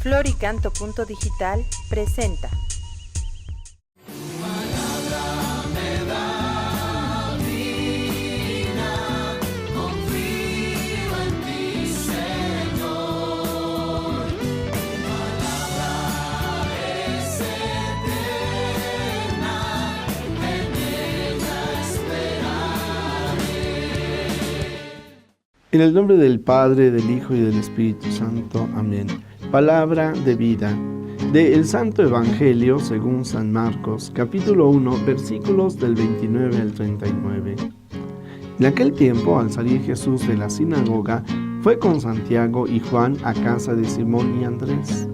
Floricanto.digital presenta. En el nombre del Padre, del Hijo y del Espíritu Santo. Amén. Palabra de vida. Del Santo Evangelio según San Marcos, capítulo 1, versículos del 29 al 39. En aquel tiempo, al salir Jesús de la sinagoga, fue con Santiago y Juan a casa de Simón y Andrés.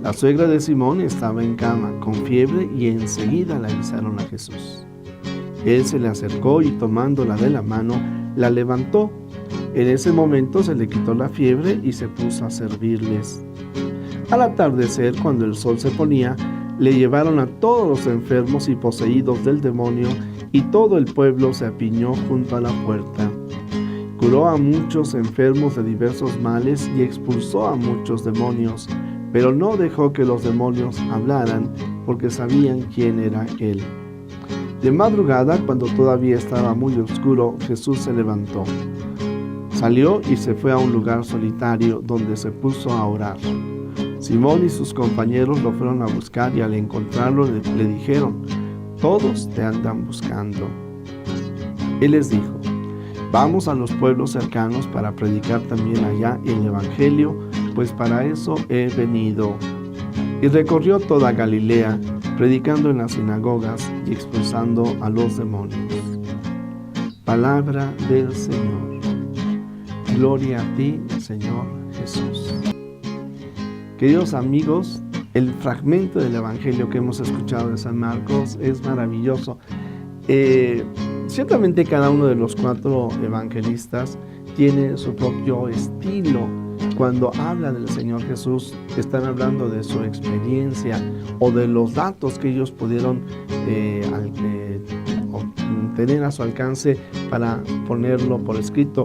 La suegra de Simón estaba en cama, con fiebre, y enseguida le avisaron a Jesús. Él se le acercó y tomándola de la mano, la levantó. En ese momento se le quitó la fiebre y se puso a servirles. Al atardecer, cuando el sol se ponía, le llevaron a todos los enfermos y poseídos del demonio, y todo el pueblo se apiñó junto a la puerta. Curó a muchos enfermos de diversos males y expulsó a muchos demonios, pero no dejó que los demonios hablaran, porque sabían quién era él. De madrugada, cuando todavía estaba muy oscuro, Jesús se levantó. Salió y se fue a un lugar solitario donde se puso a orar. Simón y sus compañeros lo fueron a buscar y al encontrarlo le dijeron: «Todos te andan buscando». Él les dijo: «Vamos a los pueblos cercanos para predicar también allá el Evangelio, pues para eso he venido». Y recorrió toda Galilea, predicando en las sinagogas y expulsando a los demonios. Palabra del Señor. Gloria a ti, Señor Jesús. Queridos amigos, el fragmento del Evangelio que hemos escuchado de San Marcos es maravilloso. Ciertamente cada uno de los 4 evangelistas tiene su propio estilo. Cuando habla del Señor Jesús, están hablando de su experiencia o de los datos que ellos pudieron tener a su alcance para ponerlo por escrito.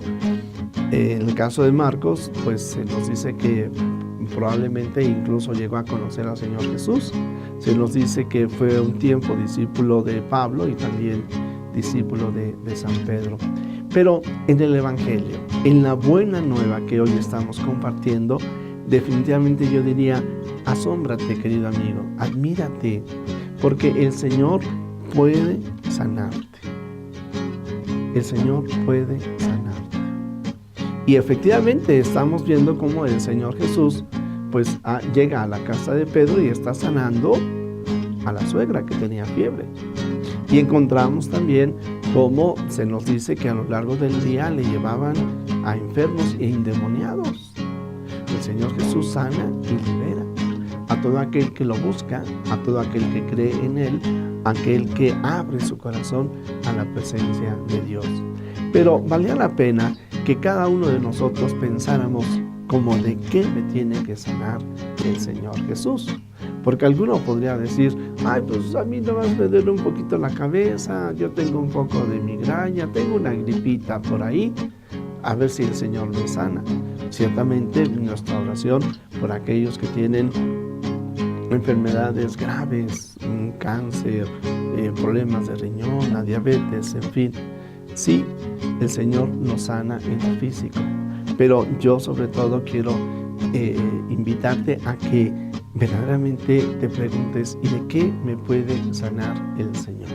En el caso de Marcos, pues se nos dice que probablemente incluso llegó a conocer al Señor Jesús. Se nos dice que fue un tiempo discípulo de Pablo y también discípulo de San Pedro. Pero en el Evangelio, en la buena nueva que hoy estamos compartiendo, definitivamente yo diría: asómbrate, querido amigo, admírate, porque el Señor puede sanarte. El Señor puede sanarte. Y efectivamente estamos viendo cómo el Señor Jesús pues llega a la casa de Pedro y está sanando a la suegra que tenía fiebre. Y encontramos también cómo se nos dice que a lo largo del día le llevaban a enfermos e endemoniados. El Señor Jesús sana y libera a todo aquel que lo busca, a todo aquel que cree en Él, aquel que abre su corazón a la presencia de Dios. Pero valía la pena que cada uno de nosotros pensáramos como de qué me tiene que sanar el Señor Jesús. Porque alguno podría decir: ay, pues a mí nomás me duele un poquito la cabeza, yo tengo un poco de migraña, tengo una gripita por ahí, a ver si el Señor me sana. Ciertamente nuestra oración por aquellos que tienen enfermedades graves, un cáncer, problemas de riñón, la diabetes, en fin. Sí, el Señor nos sana en el físico, pero yo sobre todo quiero invitarte a que verdaderamente te preguntes: ¿y de qué me puede sanar el Señor?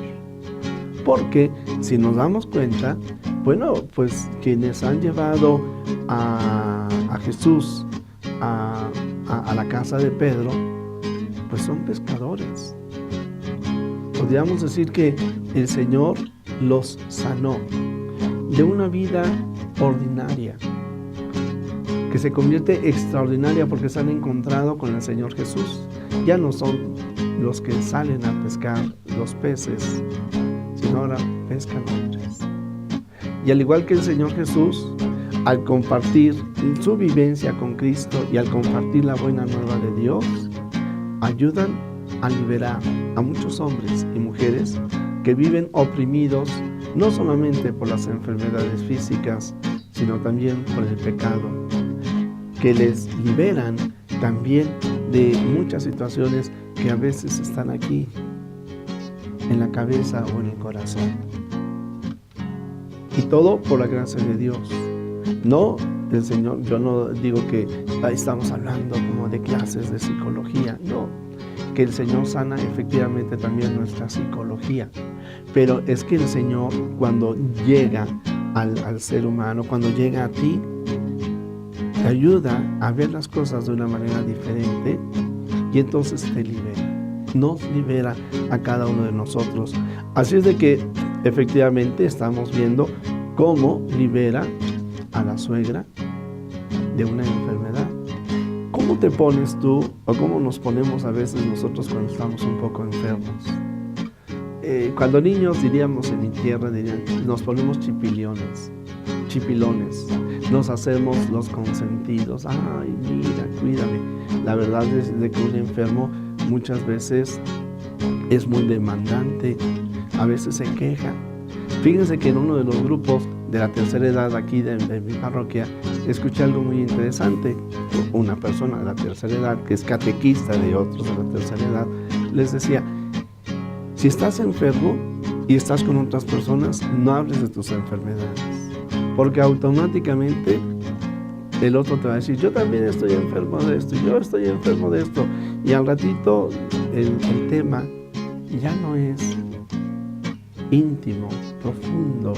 Porque si nos damos cuenta, bueno, pues quienes han llevado a Jesús a la casa de Pedro, pues son pescadores. Podríamos decir que el Señor los sanó de una vida ordinaria, que se convierte extraordinaria porque se han encontrado con el Señor Jesús. Ya no son los que salen a pescar los peces, sino ahora pescan hombres. Y al igual que el Señor Jesús, al compartir su vivencia con Cristo y al compartir la buena nueva de Dios, ayudan a liberar a muchos hombres y mujeres que viven oprimidos no solamente por las enfermedades físicas, sino también por el pecado, que les liberan también de muchas situaciones que a veces están aquí, en la cabeza o en el corazón. Y todo por la gracia de Dios. No, el Señor, yo no digo que estamos hablando como de clases de psicología, no, que el Señor sana efectivamente también nuestra psicología, pero es que el Señor cuando llega al ser humano, cuando llega a ti, te ayuda a ver las cosas de una manera diferente y entonces te libera, nos libera a cada uno de nosotros. Así es de que efectivamente estamos viendo cómo libera a la suegra de una enfermedad. ¿Cómo te pones tú o cómo nos ponemos a veces nosotros cuando estamos un poco enfermos? Cuando niños diríamos en mi tierra, nos ponemos chipilones, nos hacemos los consentidos. Ay, mira, cuídame. La verdad es de que un enfermo muchas veces es muy demandante, a veces se queja. Fíjense que en uno de los grupos de la tercera edad aquí de mi parroquia, escuché algo muy interesante. Una persona de la tercera edad, que es catequista de otros de la tercera edad, les decía, si estás enfermo y estás con otras personas, no hables de tus enfermedades, porque automáticamente el otro te va a decir, yo también estoy enfermo de esto, yo estoy enfermo de esto, y al ratito el tema ya no es íntimo, profundo,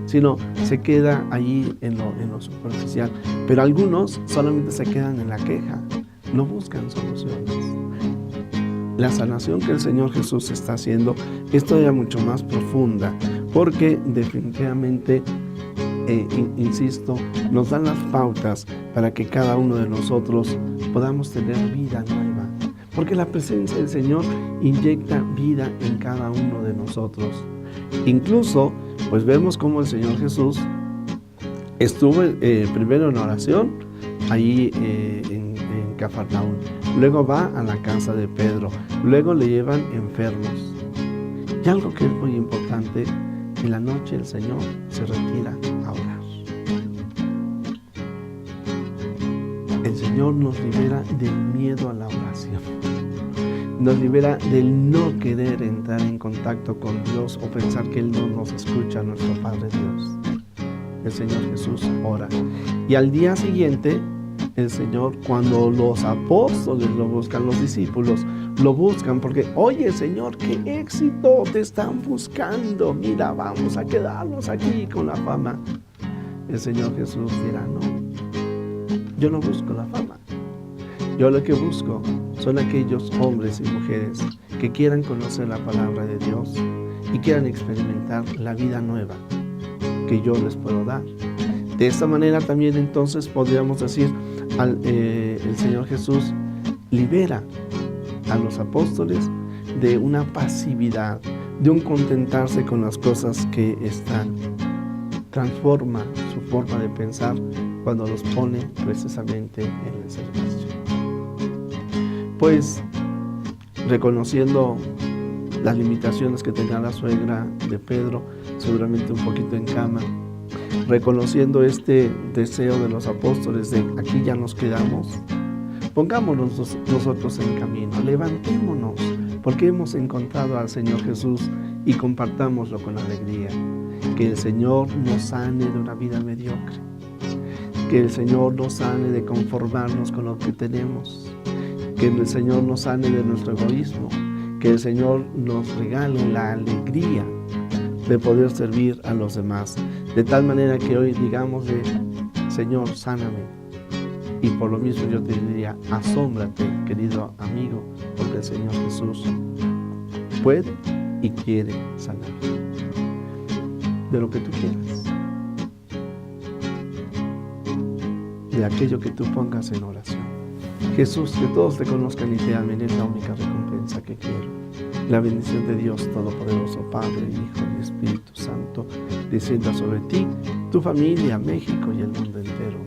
sino se queda allí en lo superficial. Pero algunos solamente se quedan en la queja, no buscan soluciones. La sanación que el Señor Jesús está haciendo es todavía mucho más profunda, porque definitivamente, insisto, nos dan las pautas para que cada uno de nosotros podamos tener vida nueva, porque la presencia del Señor inyecta vida en cada uno de nosotros. Incluso, pues vemos cómo el Señor Jesús estuvo primero en oración, ahí en Cafarnaúm. Luego va a la casa de Pedro. Luego le llevan enfermos. Y algo que es muy importante, en la noche el Señor se retira a orar. El Señor nos libera del miedo a la oración. Nos libera del no querer entrar en contacto con Dios o pensar que Él no nos escucha, nuestro Padre Dios. El Señor Jesús ora. Y al día siguiente, el Señor, cuando los apóstoles lo buscan, los discípulos lo buscan, porque, oye Señor, qué éxito, te están buscando, mira, vamos a quedarnos aquí con la fama. El Señor Jesús dirá, no, yo no busco la fama. Yo lo que busco son aquellos hombres y mujeres que quieran conocer la palabra de Dios y quieran experimentar la vida nueva que yo les puedo dar. De esta manera también entonces podríamos decir, el Señor Jesús libera a los apóstoles de una pasividad, de un contentarse con las cosas que están. Transforma su forma de pensar cuando los pone precisamente en el servicio. Pues, reconociendo las limitaciones que tenía la suegra de Pedro, seguramente un poquito en cama, reconociendo este deseo de los apóstoles de aquí ya nos quedamos, pongámonos nosotros en camino, levantémonos, porque hemos encontrado al Señor Jesús y compartámoslo con alegría. Que el Señor nos sane de una vida mediocre, que el Señor nos sane de conformarnos con lo que tenemos, que el Señor nos sane de nuestro egoísmo, que el Señor nos regale la alegría de poder servir a los demás, de tal manera que hoy digamos de Señor, sáname. Y por lo mismo yo te diría, asómbrate, querido amigo, porque el Señor Jesús puede y quiere sanar de lo que tú quieras, de aquello que tú pongas en oración. Jesús, que todos te conozcan y te amen es la única recompensa que quiero. La bendición de Dios Todopoderoso, Padre, Hijo y Espíritu Santo, descienda sobre ti, tu familia, México y el mundo entero.